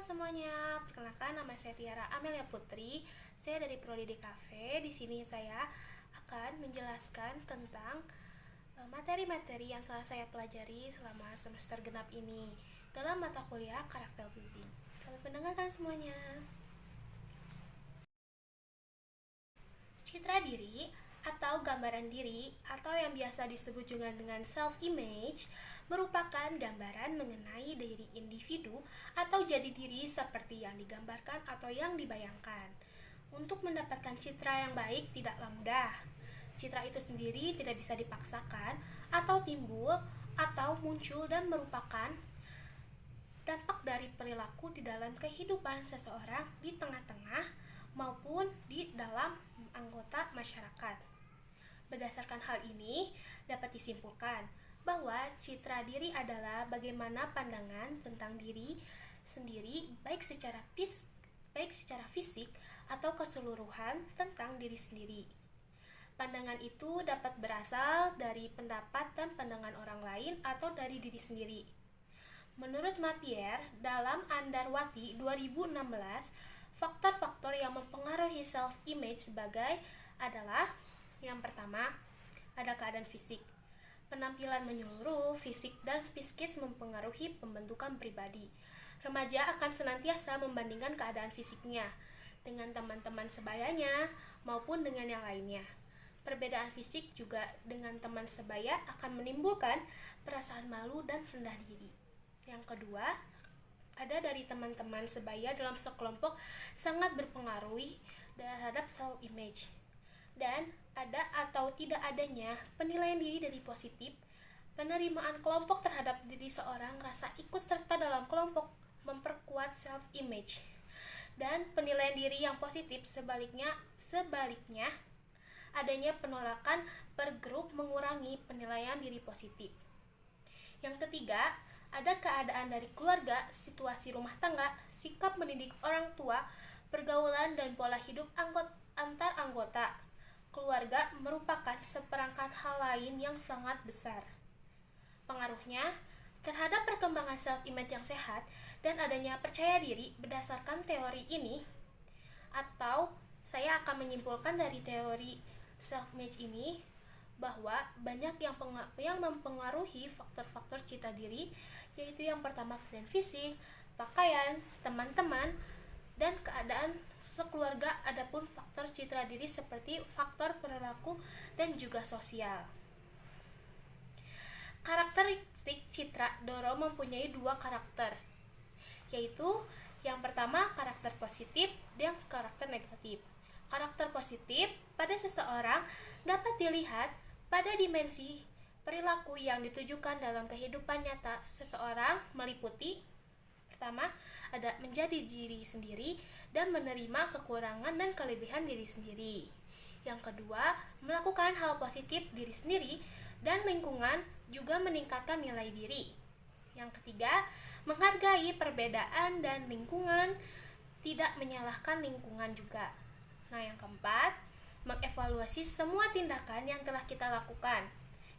semuanya, perkenalkan nama saya Tiara Amelia Putri. Saya dari Prodi DKV. Di sini saya akan menjelaskan tentang materi-materi yang telah saya pelajari selama semester genap ini dalam mata kuliah karakter building. Selamat mendengarkan semuanya. Citra diri atau gambaran diri atau yang biasa disebut juga dengan self-image merupakan gambaran mengenai diri individu atau jati diri seperti yang digambarkan atau yang dibayangkan. Untuk mendapatkan citra yang baik tidaklah mudah. Citra itu sendiri tidak bisa dipaksakan atau timbul atau muncul dan merupakan dampak dari perilaku di dalam kehidupan seseorang di tengah-tengah maupun di dalam anggota masyarakat. Berdasarkan hal ini, dapat disimpulkan bahwa citra diri adalah bagaimana pandangan tentang diri sendiri baik secara fisik atau keseluruhan tentang diri sendiri. Pandangan itu dapat berasal dari pendapat dan pandangan orang lain atau dari diri sendiri. Menurut Napier, dalam Andarwati 2016, faktor-faktor yang mempengaruhi self-image sebagai adalah yang pertama, ada keadaan fisik. Penampilan menyeluruh, fisik dan psikis mempengaruhi pembentukan pribadi. Remaja akan senantiasa membandingkan keadaan fisiknya dengan teman-teman sebayanya maupun dengan yang lainnya. Perbedaan fisik juga dengan teman sebaya akan menimbulkan perasaan malu dan rendah diri. Yang kedua, ada dari teman-teman sebaya dalam sekelompok sangat berpengaruh terhadap self-image. Dan ada atau tidak adanya penilaian diri dari positif, penerimaan kelompok terhadap diri seorang, rasa ikut serta dalam kelompok memperkuat self-image. Dan penilaian diri yang positif sebaliknya adanya penolakan per grup mengurangi penilaian diri positif. Yang ketiga, ada keadaan dari keluarga, situasi rumah tangga, sikap mendidik orang tua, pergaulan dan pola hidup antar anggota. Keluarga merupakan seperangkat hal lain yang sangat besar. Pengaruhnya terhadap perkembangan self-image yang sehat dan adanya percaya diri berdasarkan teori ini, atau saya akan menyimpulkan dari teori self-image ini bahwa banyak yang mempengaruhi faktor-faktor citra diri, yaitu yang pertama keadaan fisik, pakaian, teman-teman, dan keadaan sekeluarga. Adapun faktor citra diri seperti faktor perilaku dan juga sosial. Karakteristik citra Doro mempunyai dua karakter, yaitu yang pertama karakter positif dan karakter negatif. Karakter positif pada seseorang dapat dilihat pada dimensi perilaku yang ditujukan dalam kehidupan nyata seseorang, meliputi pertama, ada menjadi diri sendiri dan menerima kekurangan dan kelebihan diri sendiri. Yang kedua, melakukan hal positif diri sendiri dan lingkungan juga meningkatkan nilai diri. Yang ketiga, menghargai perbedaan dan lingkungan, tidak menyalahkan lingkungan juga. Nah, yang keempat, mengevaluasi semua tindakan yang telah kita lakukan.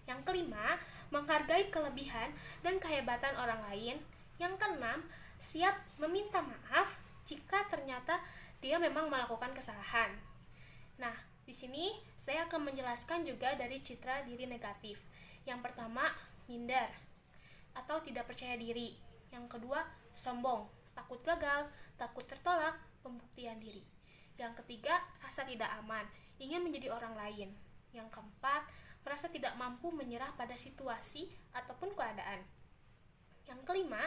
Yang kelima, menghargai kelebihan dan kehebatan orang lain. Yang keenam, siap meminta maaf jika ternyata dia memang melakukan kesalahan. Nah, di sini saya akan menjelaskan juga dari citra diri negatif. Yang pertama, minder atau tidak percaya diri. Yang kedua, sombong, takut gagal, takut tertolak, pembuktian diri. Yang ketiga, rasa tidak aman, ingin menjadi orang lain. Yang keempat, merasa tidak mampu menyerah pada situasi ataupun keadaan. Yang kelima,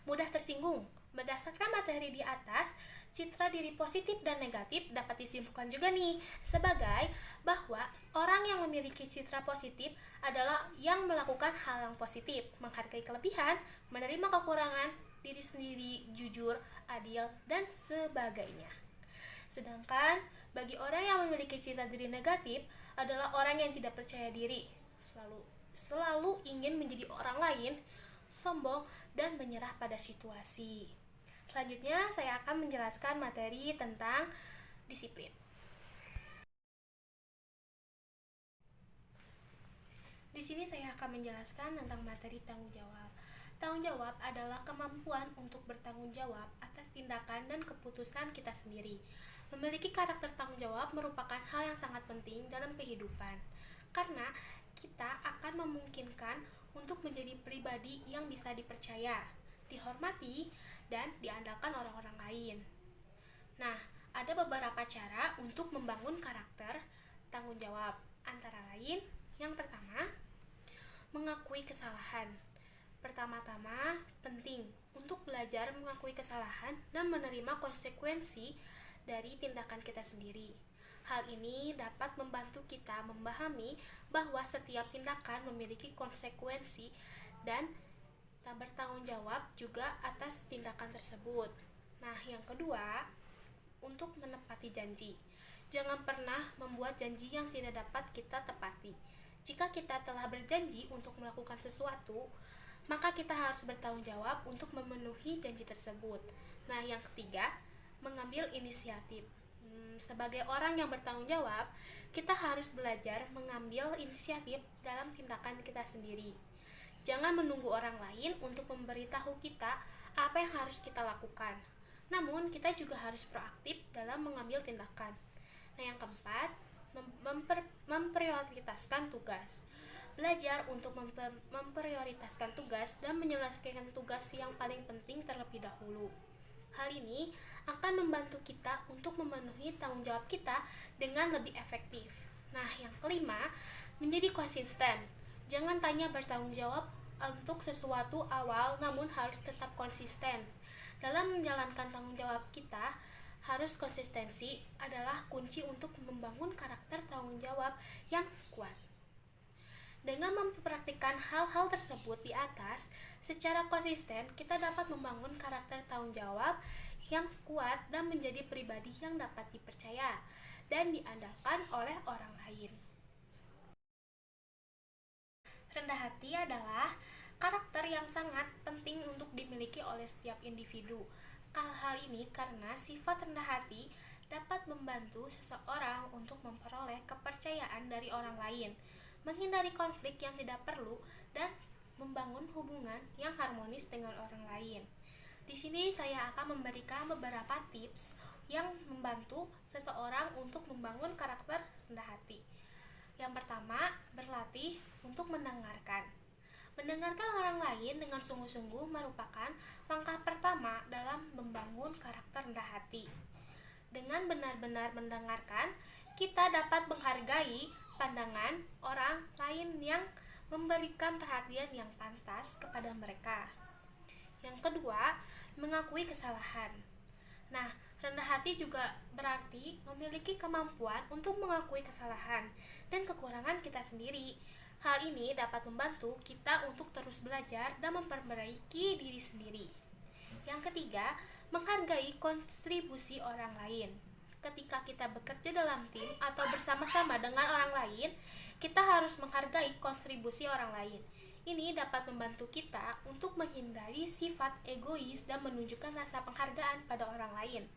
mudah tersinggung. Berdasarkan materi di atas, citra diri positif dan negatif dapat disimpulkan juga nih sebagai bahwa orang yang memiliki citra positif adalah yang melakukan hal yang positif, menghargai kelebihan, menerima kekurangan diri sendiri, jujur, adil, dan sebagainya. Sedangkan bagi orang yang memiliki citra diri negatif adalah orang yang tidak percaya diri, selalu ingin menjadi orang lain, sombong, dan menyerah pada situasi. Selanjutnya, saya akan menjelaskan materi tentang disiplin. Di sini saya akan menjelaskan tentang materi tanggung jawab. Tanggung jawab adalah kemampuan untuk bertanggung jawab atas tindakan dan keputusan kita sendiri. Memiliki karakter tanggung jawab merupakan hal yang sangat penting dalam kehidupan, karena kita akan memungkinkan untuk menjadi pribadi yang bisa dipercaya, dihormati, dan diandalkan orang-orang lain. Nah, ada beberapa cara untuk membangun karakter tanggung jawab, antara lain yang pertama, mengakui kesalahan. Pertama-tama, penting untuk belajar mengakui kesalahan dan menerima konsekuensi dari tindakan kita sendiri. Hal ini dapat membantu kita memahami bahwa setiap tindakan memiliki konsekuensi dan tak bertanggung jawab juga atas tindakan tersebut. Nah, yang kedua, untuk menepati janji. Jangan pernah membuat janji yang tidak dapat kita tepati. Jika kita telah berjanji untuk melakukan sesuatu, maka kita harus bertanggung jawab untuk memenuhi janji tersebut. Nah, yang ketiga, mengambil inisiatif. Sebagai orang yang bertanggung jawab, kita harus belajar mengambil inisiatif dalam tindakan kita sendiri. Jangan menunggu orang lain untuk memberitahu kita apa yang harus kita lakukan. Namun, kita juga harus proaktif dalam mengambil tindakan. Nah, yang keempat, memprioritaskan tugas. Belajar untuk memprioritaskan tugas dan menyelesaikan tugas yang paling penting terlebih dahulu. Hal ini akan membantu kita untuk memenuhi tanggung jawab kita dengan lebih efektif. Nah, yang kelima, menjadi konsisten. Jangan tanya bertanggung jawab untuk sesuatu awal, namun harus tetap konsisten. Dalam menjalankan tanggung jawab kita, harus konsistensi adalah kunci untuk membangun karakter tanggung jawab yang kuat. Dengan mempraktikkan hal-hal tersebut di atas secara konsisten, kita dapat membangun karakter tanggung jawab yang kuat dan menjadi pribadi yang dapat dipercaya dan diandalkan oleh orang lain. Rendah hati adalah karakter yang sangat penting untuk dimiliki oleh setiap individu. Hal ini karena sifat rendah hati dapat membantu seseorang untuk memperoleh kepercayaan dari orang lain, menghindari konflik yang tidak perlu, dan membangun hubungan yang harmonis dengan orang lain. Di sini saya akan memberikan beberapa tips yang membantu seseorang untuk membangun karakter rendah hati. Yang pertama, berlatih untuk mendengarkan. Mendengarkan orang lain dengan sungguh-sungguh merupakan langkah pertama dalam membangun karakter rendah hati. Dengan benar-benar mendengarkan, kita dapat menghargai pandangan orang lain yang memberikan perhatian yang pantas kepada mereka. Yang kedua, mengakui kesalahan. Nah, rendah hati juga berarti memiliki kemampuan untuk mengakui kesalahan dan kekurangan kita sendiri. Hal ini dapat membantu kita untuk terus belajar dan memperbaiki diri sendiri. Yang ketiga, menghargai kontribusi orang lain. Ketika kita bekerja dalam tim atau bersama-sama dengan orang lain, kita harus menghargai kontribusi orang lain. Ini dapat membantu kita untuk menghindari sifat egois dan menunjukkan rasa penghargaan pada orang lain.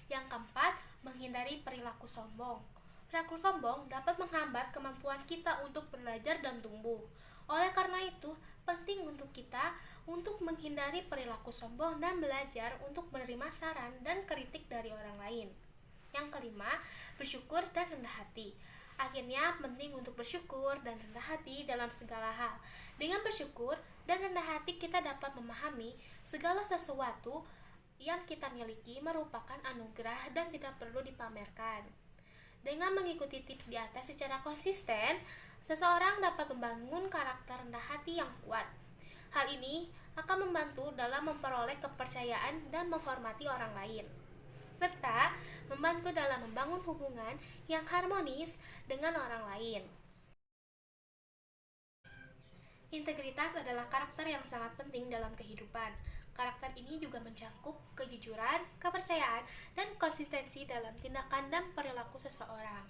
Yang keempat, menghindari perilaku sombong. Perilaku sombong dapat menghambat kemampuan kita untuk belajar dan tumbuh. Oleh karena itu, penting untuk kita untuk menghindari perilaku sombong dan belajar untuk menerima saran dan kritik dari orang lain. Yang kelima, bersyukur dan rendah hati. Akhirnya, penting untuk bersyukur dan rendah hati dalam segala hal. Dengan bersyukur dan rendah hati, kita dapat memahami segala sesuatu yang kita miliki merupakan anugerah dan tidak perlu dipamerkan. Dengan mengikuti tips di atas secara konsisten, seseorang dapat membangun karakter rendah hati yang kuat. Hal ini akan membantu dalam memperoleh kepercayaan dan menghormati orang lain, serta membantu dalam membangun hubungan yang harmonis dengan orang lain. Integritas adalah karakter yang sangat penting dalam kehidupan. Karakter ini juga mencakup kejujuran, kepercayaan, dan konsistensi dalam tindakan dan perilaku seseorang.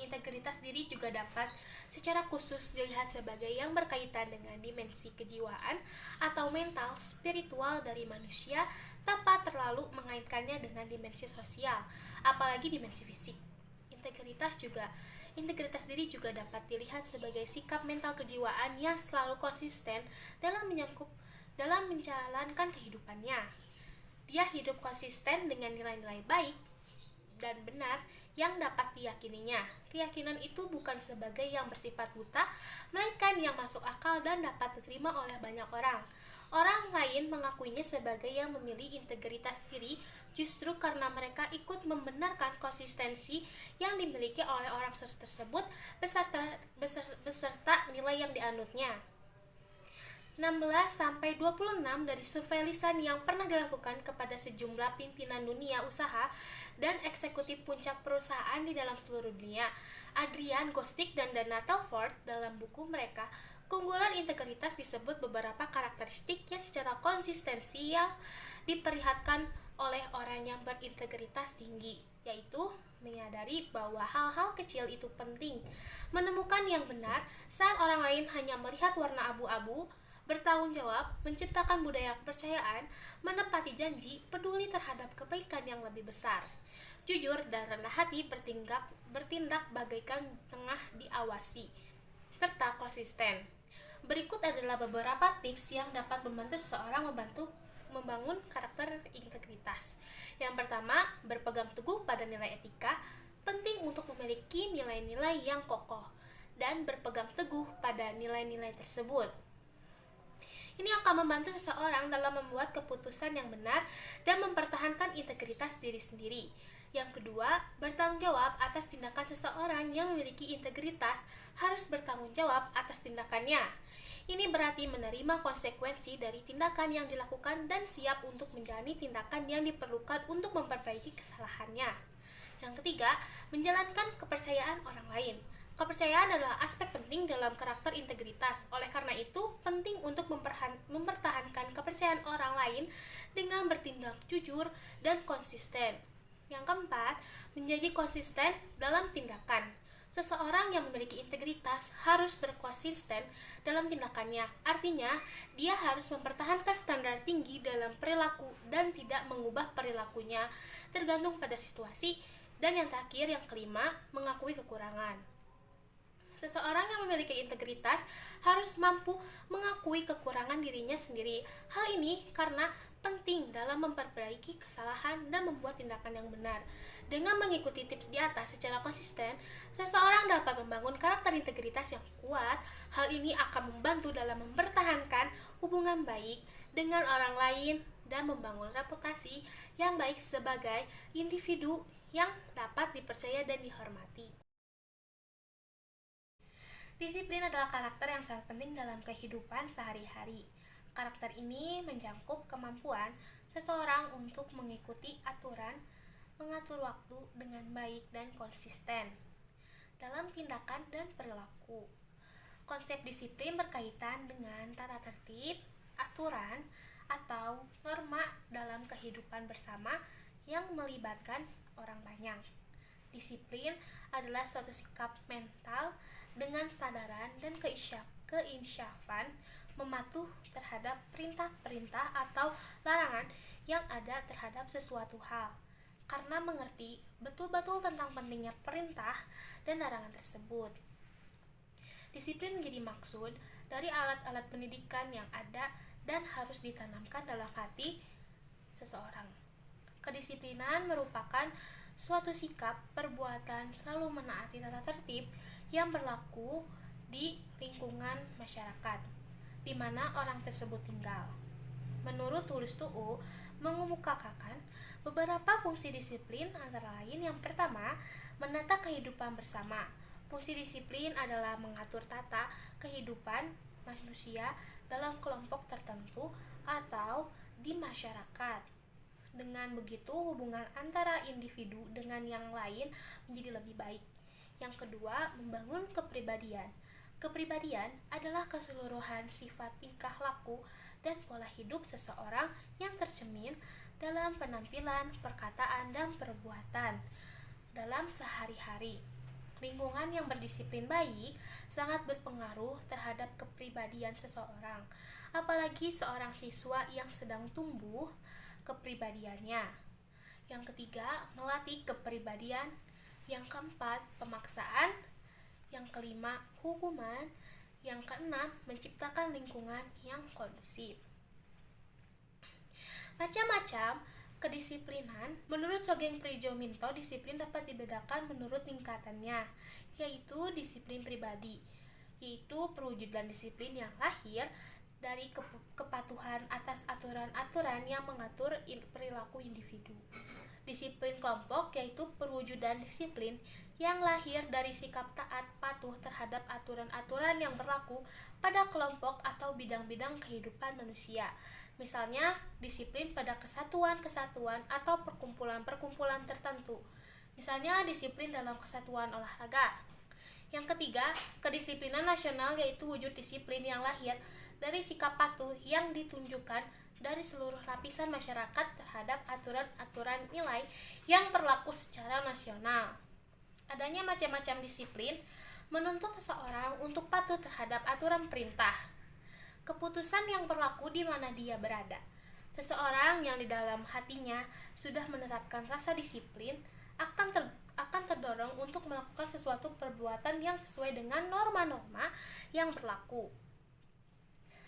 Integritas diri juga dapat secara khusus dilihat sebagai yang berkaitan dengan dimensi kejiwaan atau mental spiritual dari manusia tanpa terlalu mengaitkannya dengan dimensi sosial, apalagi dimensi fisik. Integritas diri juga dapat dilihat sebagai sikap mental kejiwaan yang selalu konsisten dalam menyangkut dalam menjalankan kehidupannya. Dia hidup konsisten dengan nilai-nilai baik dan benar yang dapat diyakininya. Keyakinan itu bukan sebagai yang bersifat buta, melainkan yang masuk akal dan dapat diterima oleh banyak orang. Orang lain mengakuinya sebagai yang memiliki integritas diri justru karena mereka ikut membenarkan konsistensi yang dimiliki oleh orang tersebut beserta nilai yang dianutnya. 16-26 dari survei lisan yang pernah dilakukan kepada sejumlah pimpinan dunia usaha dan eksekutif puncak perusahaan di dalam seluruh dunia, Adrian Gostick dan Dana Telford dalam buku mereka, keunggulan integritas disebut beberapa karakteristik yang secara konsistensial diperlihatkan oleh orang yang berintegritas tinggi, yaitu menyadari bahwa hal-hal kecil itu penting, menemukan yang benar saat orang lain hanya melihat warna abu-abu, bertanggung jawab, menciptakan budaya kepercayaan, menepati janji, peduli terhadap kebaikan yang lebih besar, jujur dan rendah hati, bertindak bagaikan tengah diawasi, serta konsisten. Berikut adalah beberapa tips yang dapat membantu seseorang membangun karakter integritas. Yang pertama, berpegang teguh pada nilai etika. Penting untuk memiliki nilai-nilai yang kokoh dan berpegang teguh pada nilai-nilai tersebut. Ini akan membantu seseorang dalam membuat keputusan yang benar dan mempertahankan integritas diri sendiri. Yang kedua, bertanggung jawab atas tindakan. Seseorang yang memiliki integritas harus bertanggung jawab atas tindakannya. Ini berarti menerima konsekuensi dari tindakan yang dilakukan dan siap untuk menjalani tindakan yang diperlukan untuk memperbaiki kesalahannya. Yang ketiga, menjalankan kepercayaan orang lain. Kepercayaan adalah aspek penting dalam karakter integritas. Oleh karena itu, penting untuk mempertahankan kepercayaan orang lain dengan bertindak jujur dan konsisten. Yang keempat, menjadi konsisten dalam tindakan. Seseorang yang memiliki integritas harus berkonsisten dalam tindakannya. Artinya, dia harus mempertahankan standar tinggi dalam perilaku dan tidak mengubah perilakunya tergantung pada situasi. Dan yang terakhir, yang kelima, mengakui kekurangan. Seseorang yang memiliki integritas harus mampu mengakui kekurangan dirinya sendiri. Hal ini karena penting dalam memperbaiki kesalahan dan membuat tindakan yang benar. Dengan mengikuti tips di atas secara konsisten, seseorang dapat membangun karakter integritas yang kuat. Hal ini akan membantu dalam mempertahankan hubungan baik dengan orang lain dan membangun reputasi yang baik sebagai individu yang dapat dipercaya dan dihormati. Disiplin adalah karakter yang sangat penting dalam kehidupan sehari-hari. Karakter ini mencakup kemampuan seseorang untuk mengikuti aturan, mengatur waktu dengan baik dan konsisten dalam tindakan dan perilaku. Konsep disiplin berkaitan dengan tata tertib, aturan, atau norma dalam kehidupan bersama yang melibatkan orang banyak. Disiplin adalah suatu sikap mental dengan sadaran dan keinsyafan mematuh terhadap perintah-perintah atau larangan yang ada terhadap sesuatu hal, karena mengerti betul-betul tentang pentingnya perintah dan larangan tersebut. Disiplin menjadi maksud dari alat-alat pendidikan yang ada dan harus ditanamkan dalam hati seseorang. Kedisiplinan merupakan suatu sikap perbuatan selalu menaati tata tertib yang berlaku di lingkungan masyarakat di mana orang tersebut tinggal. Menurut tulis TUU mengemukakan beberapa fungsi disiplin, antara lain yang pertama, menata kehidupan bersama. Fungsi disiplin adalah mengatur tata kehidupan manusia dalam kelompok tertentu atau di masyarakat. Dengan begitu, hubungan antara individu dengan yang lain menjadi lebih baik. Yang kedua, membangun kepribadian. Kepribadian adalah keseluruhan sifat tingkah laku dan pola hidup seseorang yang tercermin dalam penampilan, perkataan, dan perbuatan dalam sehari-hari. Lingkungan yang berdisiplin baik sangat berpengaruh terhadap kepribadian seseorang, apalagi seorang siswa yang sedang tumbuh kepribadiannya. Yang ketiga, melatih kepribadian. Yang keempat, pemaksaan. Yang kelima, hukuman. Yang keenam, menciptakan lingkungan yang kondusif. Macam-macam kedisiplinan. Menurut Sogeng Prijominto, disiplin dapat dibedakan menurut tingkatannya, yaitu disiplin pribadi, yaitu perwujudan disiplin yang lahir dari kepatuhan atas aturan-aturan yang mengatur perilaku individu. Disiplin kelompok yaitu perwujudan disiplin yang lahir dari sikap taat patuh terhadap aturan-aturan yang berlaku pada kelompok atau bidang-bidang kehidupan manusia. Misalnya, disiplin pada kesatuan-kesatuan atau perkumpulan-perkumpulan tertentu. Misalnya, disiplin dalam kesatuan olahraga. Yang ketiga, kedisiplinan nasional yaitu wujud disiplin yang lahir dari sikap patuh yang ditunjukkan dari seluruh lapisan masyarakat terhadap aturan-aturan nilai yang berlaku secara nasional. Adanya macam-macam disiplin menuntut seseorang untuk patuh terhadap aturan perintah, keputusan yang berlaku di mana dia berada. Seseorang yang di dalam hatinya sudah menerapkan rasa disiplin akan terdorong untuk melakukan sesuatu perbuatan yang sesuai dengan norma-norma yang berlaku.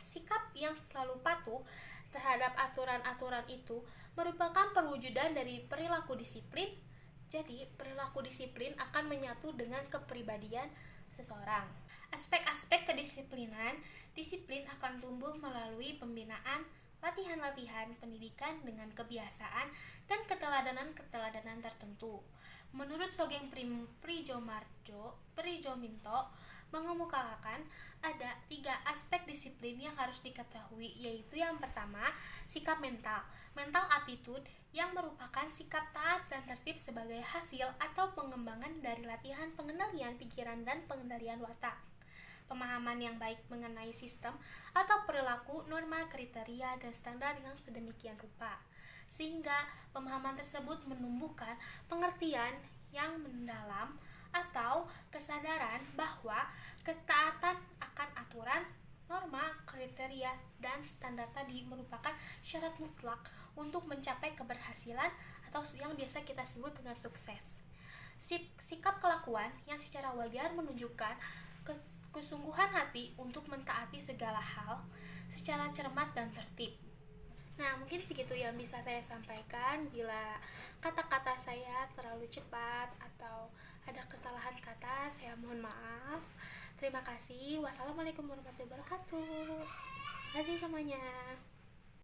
Sikap yang selalu patuh terhadap aturan-aturan itu merupakan perwujudan dari perilaku disiplin. Jadi, perilaku disiplin akan menyatu dengan kepribadian seseorang. Aspek-aspek kedisiplinan, disiplin akan tumbuh melalui pembinaan, latihan-latihan pendidikan dengan kebiasaan dan keteladanan-keteladanan tertentu. Menurut Sogeng Prijominto mengemukakan ada 3 aspek disiplin yang harus diketahui, yaitu yang pertama, sikap mental attitude yang merupakan sikap taat dan tertib sebagai hasil atau pengembangan dari latihan pengendalian pikiran dan pengendalian watak. Pemahaman yang baik mengenai sistem atau perilaku, norma, kriteria, dan standar yang sedemikian rupa, sehingga pemahaman tersebut menumbuhkan pengertian yang mendalam atau kesadaran bahwa ketaatan akan aturan, norma, kriteria, dan standar tadi merupakan syarat mutlak untuk mencapai keberhasilan atau yang biasa kita sebut dengan sukses. Sikap kelakuan yang secara wajar menunjukkan kesungguhan hati untuk mentaati segala hal secara cermat dan tertib. Nah, mungkin segitu yang bisa saya sampaikan. Bila kata-kata saya terlalu cepat atau ada kesalahan kata, saya mohon maaf. Terima kasih. Wassalamualaikum warahmatullahi wabarakatuh. Terima kasih semuanya.